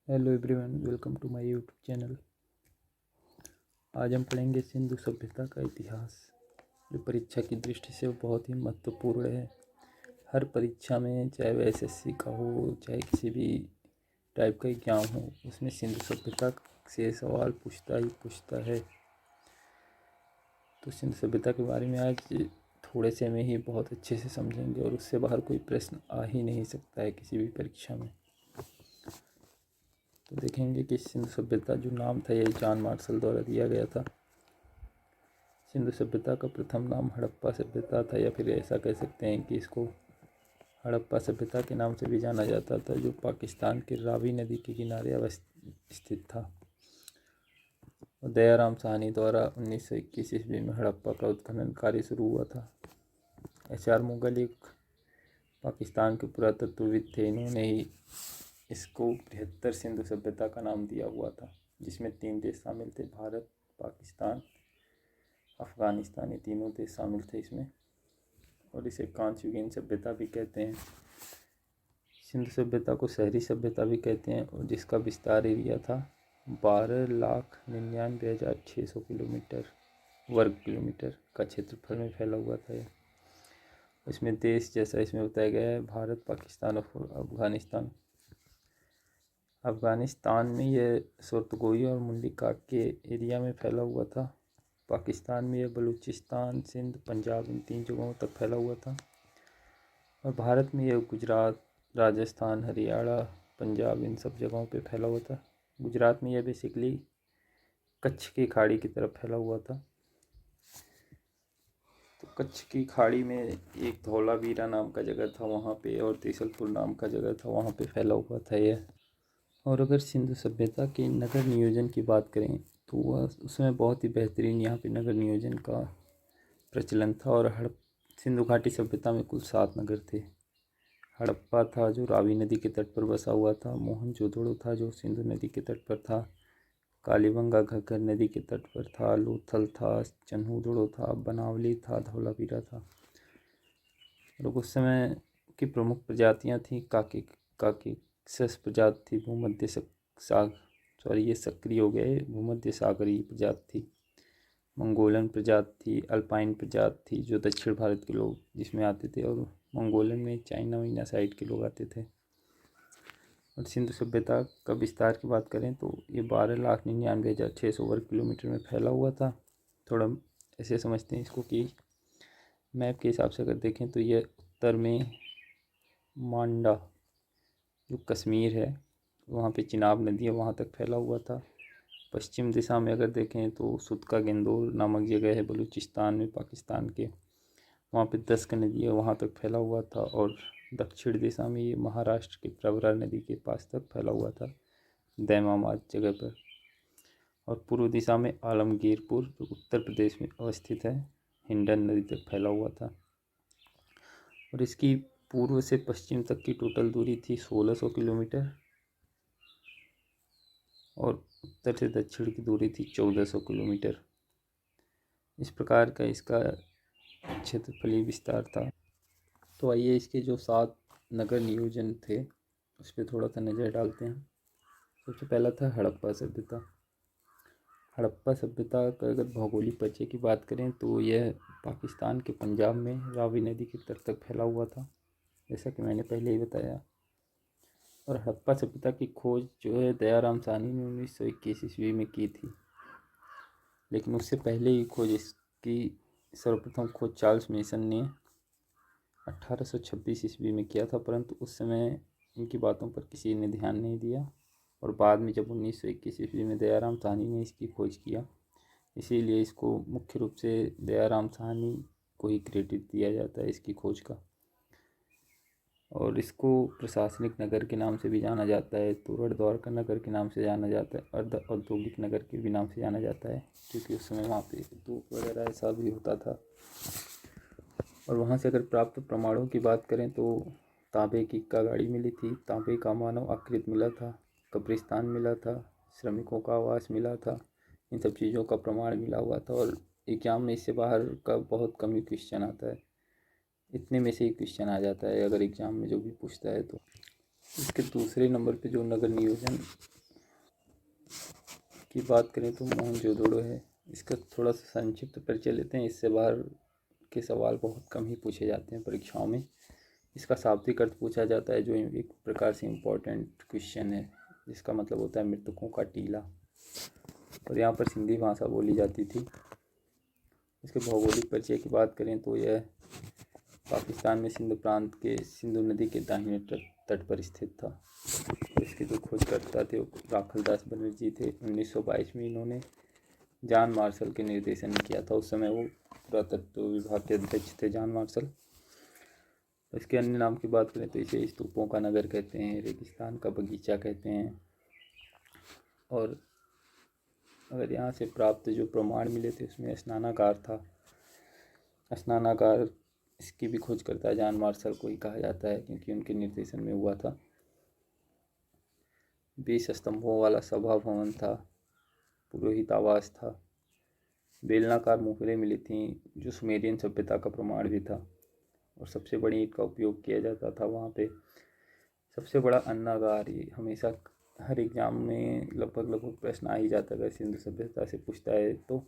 Hello everyone, welcome to my YouTube channel. आज हम पढ़ेंगे सिंधु सभ्यता का इतिहास, जो परीक्षा की दृष्टि से बहुत ही महत्वपूर्ण है। हर परीक्षा में, चाहे वह एसएससी का हो, चाहे किसी भी टाइप का एग्जाम हो, उसमें सिंधु सभ्यता से सवाल पूछता ही पूछता है। तो सिंधु सभ्यता के बारे में आज थोड़े से में ही बहुत अच्छे से समझेंगे, और उससे बाहर कोई प्रश्न आ ही नहीं सकता है किसी भी परीक्षा में। तो देखेंगे कि सिंधु सभ्यता जो नाम था, यह जॉन मार्शल द्वारा दिया गया था। सिंधु सभ्यता का प्रथम नाम हड़प्पा सभ्यता था, या फिर ऐसा कह सकते हैं कि इसको हड़प्पा सभ्यता के नाम से भी जाना जाता था, जो पाकिस्तान के रावी नदी के किनारे स्थित था। और दयाराम साहनी द्वारा 1921 ईस्वी में हड़प्पा का उत्खनन कार्य शुरू हुआ था। HR मुगल एक पाकिस्तान के पुरातत्वविद थे। इन्होंने ही इसको बृहत्तर सिंधु सभ्यता का नाम दिया हुआ था, जिसमें 3 देश शामिल थे: भारत, पाकिस्तान, अफगानिस्तान। ये तीनों देश शामिल थे इसमें। और इसे कांस्ययुगीन सभ्यता भी कहते हैं। सिंधु सभ्यता को शहरी सभ्यता भी कहते हैं, और जिसका विस्तार एरिया था 12,99,600 वर्ग किलोमीटर का क्षेत्रफल में फैला हुआ था। इसमें देश जैसा इसमें बताया गया है: भारत, पाकिस्तान और अफगानिस्तान। अफगानिस्तान में यह सुरतगोई और मुल्लिका के एरिया में फैला हुआ था। पाकिस्तान में यह बलूचिस्तान, सिंध, पंजाब, इन 3 जगहों तक फैला हुआ था। और भारत में यह गुजरात, राजस्थान, हरियाणा, पंजाब, इन सब जगहों पे फैला हुआ था। गुजरात में यह बेसिकली कच्छ की खाड़ी की तरफ फैला हुआ था। तो कच्छ की खाड़ी में एक धौलावीरा नाम का जगह था वहाँ पे, और तीसलपुर नाम का जगह था, वहाँ पे फैला हुआ था यह। और अगर सिंधु सभ्यता के नगर नियोजन की बात करें तो वह उसमें बहुत ही बेहतरीन यहाँ पे नगर नियोजन का प्रचलन था। और सिंधु घाटी सभ्यता में कुल 7 नगर थे। हड़प्पा था, जो रावी नदी के तट पर बसा हुआ था। मोहनजोदड़ो था, जो सिंधु नदी के तट पर था। कालीबंगा घग्गर नदी के तट पर था। लोथल था, चन्हूदड़ो था, बनावली था, धौलावीरा था। और उस समय की प्रमुख प्रजातियाँ थीं काकेक्सस प्रजाति थी, ये सक्रिय हो गए, भूमध्य सागरीय प्रजाति थी। मंगोलन प्रजाति थी, अल्पाइन प्रजाति थी, जो दक्षिण भारत के लोग जिसमें आते थे। और मंगोलन में चाइना वाइना साइड के लोग आते थे। और सिंधु सभ्यता का विस्तार की बात करें तो ये 12,99,600 वर्ग किलोमीटर में फैला हुआ था। थोड़ा ऐसे समझते हैं इसको कि मैप के हिसाब से अगर देखें तो यह उत्तर में मांडा, जो कश्मीर है, वहाँ पे चिनाब नदी है, वहाँ तक फैला हुआ था। पश्चिम दिशा में अगर देखें तो सुतका गेंदोर नामक जगह है बलूचिस्तान में, पाकिस्तान के, वहाँ पे दस्क नदी है, वहाँ तक फैला हुआ था। और दक्षिण दिशा में ये महाराष्ट्र के प्रवरा नदी के पास तक फैला हुआ था, दैमाबाद जगह पर। और पूर्व दिशा में आलमगीरपुर, जो उत्तर प्रदेश में अवस्थित है, हिंडन नदी तक फैला हुआ था। और इसकी पूर्व से पश्चिम तक की टोटल दूरी थी 1600 किलोमीटर, और उत्तर से दक्षिण की दूरी थी 1400 किलोमीटर। इस प्रकार का इसका क्षेत्रफलीय विस्तार था। तो आइए इसके जो 7 नगर नियोजन थे उस पर थोड़ा सा नज़र डालते हैं। सबसे पहला था हड़प्पा सभ्यता। हड़प्पा सभ्यता का अगर भौगोलिक परिचय की बात करें तो यह पाकिस्तान के पंजाब में रावी नदी के तट तक फैला हुआ था, जैसा कि मैंने पहले ही बताया। और हड़प्पा सभ्यता की खोज जो है दयाराम साहनी ने 1921 ईस्वी में की थी, लेकिन उससे पहले ही खोज इसकी सर्वप्रथम खोज चार्ल्स मेसन ने 1826 ईस्वी में किया था, परंतु उस समय इनकी बातों पर किसी ने ध्यान नहीं दिया। और बाद में जब 1921 ईस्वी में दयाराम साहनी ने इसकी खोज किया, इसीलिए इसको मुख्य रूप से दयाराम साहनी को ही क्रेडिट दिया जाता है इसकी खोज का। और इसको प्रशासनिक नगर के नाम से भी जाना जाता है, तोरण का नगर के नाम से जाना जाता है, अर्ध औद्योगिक नगर के भी नाम से जाना जाता है, क्योंकि उस समय वहाँ पे धूप वगैरह ऐसा भी होता था। और वहाँ से अगर प्राप्त प्रमाणों की बात करें तो तांबे की इक्का गाड़ी मिली थी, तांबे का मानव आकृति मिला था, कब्रिस्तान मिला था, श्रमिकों का आवास मिला था, इन सब चीज़ों का प्रमाण मिला हुआ था। और एग्जाम में इससे बाहर का बहुत कम ही क्वेश्चन आता है, इतने में से ही क्वेश्चन आ जाता है अगर एग्ज़ाम में जो भी पूछता है तो। इसके दूसरे नंबर पे जो नगर नियोजन की बात करें तो मोहनजोदड़ो है। इसका थोड़ा सा संक्षिप्त परिचय लेते हैं। इससे बाहर के सवाल बहुत कम ही पूछे जाते हैं परीक्षाओं में। इसका शाब्दिक अर्थ पूछा जाता है, जो एक प्रकार से इम्पोर्टेंट क्वेश्चन है, जिसका मतलब होता है मृतकों का टीला। और यहाँ पर सिंधी भाषा बोली जाती थी। इसके भौगोलिक परिचय की बात करें तो यह पाकिस्तान में सिंध प्रांत के सिंधु नदी के दाहिने तट पर स्थित था। और इसके जो खोजकर्ता थे वो राखलदास बनर्जी थे। 1922 में इन्होंने जॉन मार्शल के निर्देशन में किया था। उस समय वो पुरातत्व विभाग के अध्यक्ष थे, जॉन मार्शल। इसके अन्य नाम की बात करें तो इसे स्तूपों का नगर कहते हैं, रेगिस्तान का बगीचा कहते हैं। और अगर यहाँ से प्राप्त जो प्रमाण मिले थे उसमें स्नानागार था। स्नानागार इसकी भी खोज करता है जॉन मार्शल को ही कहा जाता है, क्योंकि उनके निर्देशन में हुआ था। 20 स्तंभों वाला सभा भवन था, पुरोहित आवास था, बेलनाकार मुहरें मिली थीं, जो सुमेरियन सभ्यता का प्रमाण भी था। और सबसे बड़ी ईंट का उपयोग किया जाता था वहाँ पे। सबसे बड़ा अन्नागार, ये हमेशा हर एग्जाम में लगभग प्रश्न आ ही जाता है, सिंधु सभ्यता से पूछता है तो।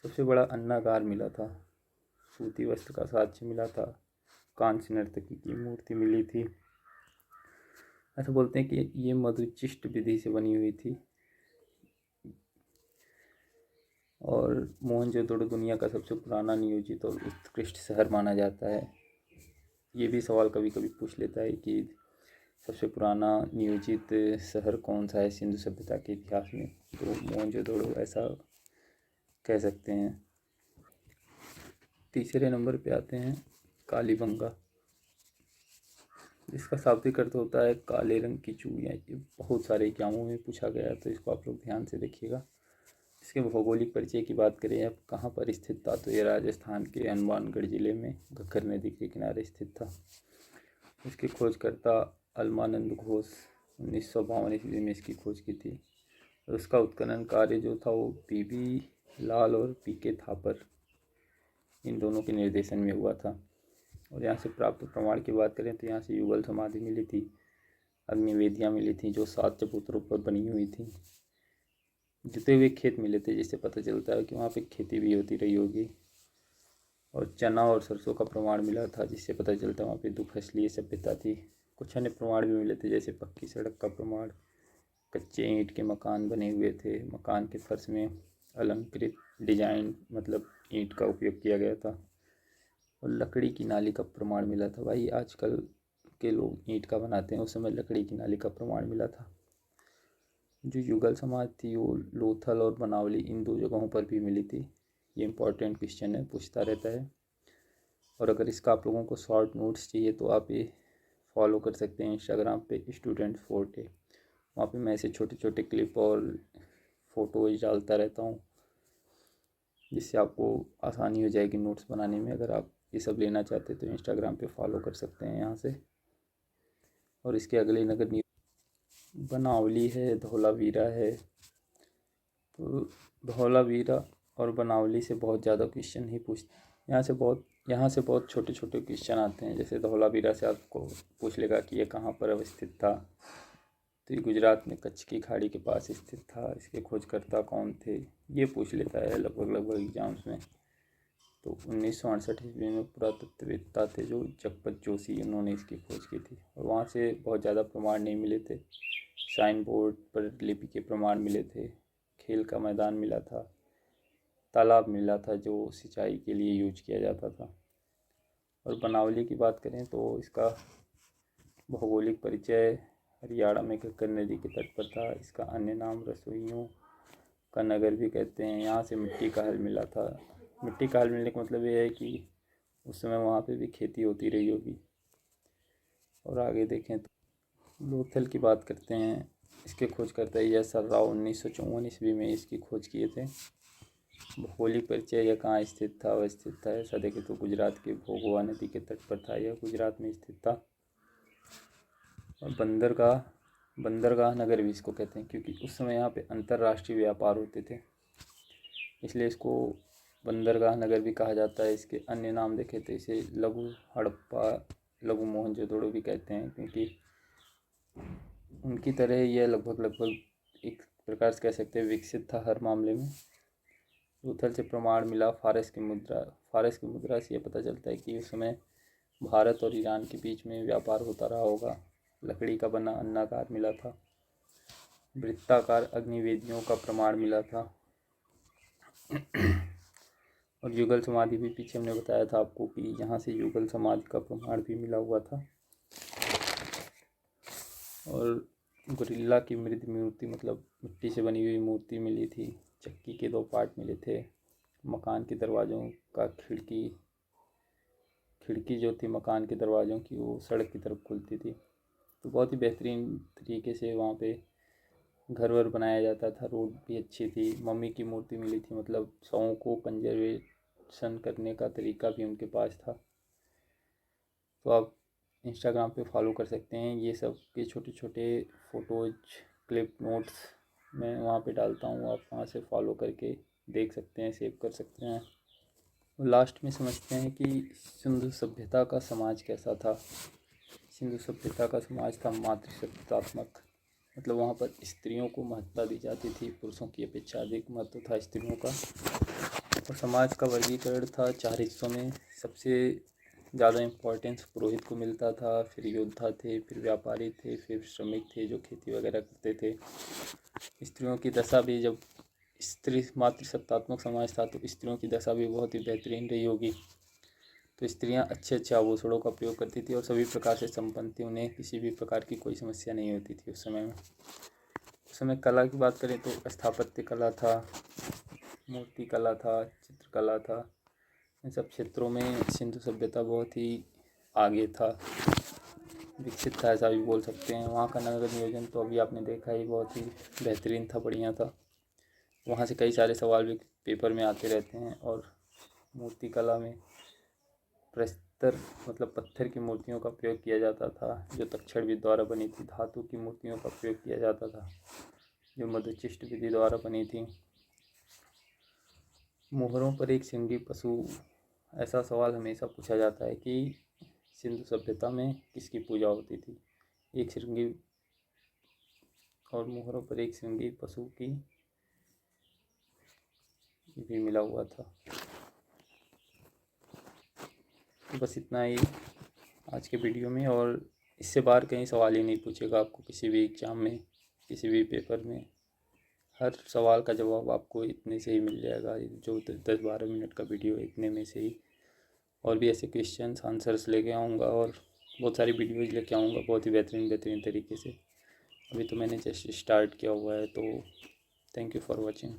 सबसे बड़ा अन्नागार मिला था। सूती वस्त्र का साक्ष्य मिला था। कांस्य नर्तकी की मूर्ति मिली थी। ऐसा बोलते हैं कि ये मधुचिष्ट विधि से बनी हुई थी। और मोहनजोदड़ो दुनिया का सबसे पुराना नियोजित और उत्कृष्ट शहर माना जाता है। ये भी सवाल कभी कभी पूछ लेता है कि सबसे पुराना नियोजित शहर कौन सा है सिंधु सभ्यता के इतिहास में, तो मोहनजोदड़ो ऐसा कह सकते हैं। तीसरे नंबर पे आते हैं कालीबंगा। इसका शाब्दिक अर्थ होता है काले रंग की चूड़ियाँ। ये बहुत सारे एग्जामों में पूछा गया है, तो इसको आप लोग ध्यान से देखिएगा। इसके भौगोलिक परिचय की बात करें अब कहाँ पर स्थित था, तो ये राजस्थान के हनुमानगढ़ जिले में घग्गर नदी के किनारे स्थित था। इसके खोजकर्ता अलमानंद घोष 1952 ईस्वी में इसकी खोज की थी। और उसका उत्खनन कार्य जो था वो पीबी लाल और पीके थापर इन दोनों के निर्देशन में हुआ था। और यहाँ से प्राप्त प्रमाण की बात करें तो यहाँ से युगल समाधि मिली थी, अग्निवेदियाँ मिली थी जो 7 चबूतरों पर बनी हुई थी, जुते हुए खेत मिले थे, जिससे पता चलता है कि वहाँ पे खेती भी होती रही होगी। और चना और सरसों का प्रमाण मिला था, जिससे पता चलता है वहाँ पे दुफसलीय सभ्यता थी। कुछ अन्य प्रमाण भी मिले थे, जैसे पक्की सड़क का प्रमाण, कच्चे ईंट के मकान बने हुए थे, मकान के फर्श में अलंकृत डिजाइन मतलब ईंट का उपयोग किया गया था। और लकड़ी की नाली का प्रमाण मिला था। भाई आजकल के लोग ईंट का बनाते हैं, उस समय लकड़ी की नाली का प्रमाण मिला था। जो युगल समाज थी वो लोथल और बनावली इन 2 जगहों पर भी मिली थी। ये इंपॉर्टेंट क्वेश्चन है, पूछता रहता है। और अगर इसका आप लोगों को शॉर्ट नोट्स चाहिए तो आप ये फॉलो कर सकते हैं इंस्टाग्राम पे स्टूडेंट फोर्टे। वहाँ पे मैं ऐसे छोटे छोटे क्लिप और फोटोज डालता रहता हूँ, जिससे आपको आसानी हो जाएगी नोट्स बनाने में। अगर आप ये सब लेना चाहते हैं तो इंस्टाग्राम पे फॉलो कर सकते हैं यहाँ से। और इसके अगले नगर बनावली है, धौलावीरा है। तो धौलावीरा और बनावली से बहुत ज़्यादा क्वेश्चन ही यहाँ से बहुत छोटे छोटे क्वेश्चन आते हैं। जैसे धौलावीरा से आपको पूछ लेगा कि ये कहाँ पर अवस्थित था, तो ये गुजरात में कच्छ की खाड़ी के पास स्थित था। इसके खोजकर्ता कौन थे, ये पूछ लेता है लगभग एग्जाम्स में। तो 1968 ईस्वी में पुरातत्ववेत्ता थे जो जगपत जोशी, उन्होंने इसकी खोज की थी। और वहाँ से बहुत ज़्यादा प्रमाण नहीं मिले थे। साइन बोर्ड पर लिपि के प्रमाण मिले थे, खेल का मैदान मिला था, तालाब मिला था जो सिंचाई के लिए यूज किया जाता था। और बनावली की बात करें तो इसका भौगोलिक परिचय हरियाणा में घग्गर नदी के तट पर था। इसका अन्य नाम रसोइयों का नगर भी कहते हैं। यहाँ से मिट्टी का हल मिला था। मिट्टी का हल मिलने का मतलब ये है कि उस समय वहाँ पे भी खेती होती रही होगी। और आगे देखें तो लोथल की बात करते हैं। इसके खोजकर्ता एस.आर. राव 1954 ईस्वी में इसकी खोज किए थे। भौगोलिक परिचय यह कहाँ स्थित था, वह स्थित था ऐसा देखें तो गुजरात के भोगवा नदी के तट पर था। यह गुजरात में स्थित था। और बंदरगाह नगर भी इसको कहते हैं, क्योंकि उस समय यहाँ पे अंतर्राष्ट्रीय व्यापार होते थे, इसलिए इसको बंदरगाह नगर भी कहा जाता है। इसके अन्य नाम देखें तो इसे लघु हड़प्पा, लघु मोहनजोदड़ो भी कहते हैं, क्योंकि उनकी तरह यह लगभग एक प्रकार से कह सकते हैं विकसित था हर मामले में। लूथर से प्रमाण मिला फारस की मुद्रा से यह पता चलता है कि उस समय भारत और ईरान के बीच में व्यापार होता रहा होगा। लकड़ी का बना अन्नाकार मिला था। वृत्ताकार अग्निवेदियों का प्रमाण मिला था। और युगल समाधि भी पीछे हमने बताया था आपको कि यहाँ से युगल समाधि का प्रमाण भी मिला हुआ था। और गोरिल्ला की मृद मूर्ति मतलब मिट्टी से बनी हुई मूर्ति मिली थी। चक्की के 2 पार्ट मिले थे। मकान के दरवाज़ों का खिड़की जो थी मकान के दरवाज़ों की वो सड़क की तरफ खुलती थी। तो बहुत ही बेहतरीन तरीके से वहाँ पे घर वर बनाया जाता था। रोड भी अच्छी थी। मम्मी की मूर्ति मिली थी, मतलब शवों को कंजर्वेशन करने का तरीका भी उनके पास था। तो आप इंस्टाग्राम पे फॉलो कर सकते हैं। ये सब के छोटे छोटे फ़ोटोज़ क्लिप नोट्स मैं वहाँ पे डालता हूँ। आप वहाँ से फॉलो करके देख सकते हैं, सेव कर सकते हैं। लास्ट में समझते हैं कि सिंधु सभ्यता का समाज कैसा था। सिंधु सभ्यता का समाज था मातृसत्तात्मक, मतलब वहाँ पर स्त्रियों को महत्ता दी जाती थी। पुरुषों की अपेक्षा अधिक महत्व था स्त्रियों का। और समाज का वर्गीकरण था 4 हिस्सों में। सबसे ज़्यादा इम्पोर्टेंस पुरोहित को मिलता था, फिर योद्धा थे, फिर व्यापारी थे, फिर श्रमिक थे जो खेती वगैरह करते थे। स्त्रियों की दशा भी, जब स्त्री मातृसत्तात्मक समाज था तो स्त्रियों की दशा भी बहुत ही बेहतरीन रही होगी। तो स्त्रियां अच्छे अच्छे आभूषणों का प्रयोग करती थी और सभी प्रकार से संपन्न थी। उन्हें किसी भी प्रकार की कोई समस्या नहीं होती थी उस समय में। उस समय कला की बात करें तो स्थापत्य कला था, मूर्ति कला था, चित्रकला था। इन सब क्षेत्रों में सिंधु सभ्यता बहुत ही आगे था, विकसित था, ऐसा भी बोल सकते हैं। वहाँ का नगर नियोजन तो अभी आपने देखा ही, बहुत ही बेहतरीन था, बढ़िया था। वहाँ से कई सारे सवाल भी पेपर में आते रहते हैं। और मूर्ति कला में प्रस्तर मतलब पत्थर की मूर्तियों का प्रयोग किया जाता था जो तक्षण विधि द्वारा बनी थी। धातु की मूर्तियों का प्रयोग किया जाता था जो मध्यचिष्ट विधि द्वारा बनी थी। मोहरों पर एक सिंगी पशु, ऐसा सवाल हमेशा पूछा जाता है कि सिंधु सभ्यता में किसकी पूजा होती थी। एक श्रृंगी और मोहरों पर एक श्रृंगी पशु की भी मिला हुआ था। तो बस इतना ही आज के वीडियो में। और इससे बाहर कहीं सवाल ही नहीं पूछेगा आपको किसी भी एग्ज़ाम में, किसी भी पेपर में। हर सवाल का जवाब आपको इतने से ही मिल जाएगा, जो 10-12 मिनट का वीडियो इतने में से ही। और भी ऐसे क्वेश्चंस आंसर्स लेके आऊँगा और बहुत सारी वीडियोज़ लेके आऊँगा बहुत ही बेहतरीन तरीके से। अभी तो मैंने जस्ट स्टार्ट किया हुआ है। तो थैंक यू फॉर वॉचिंग।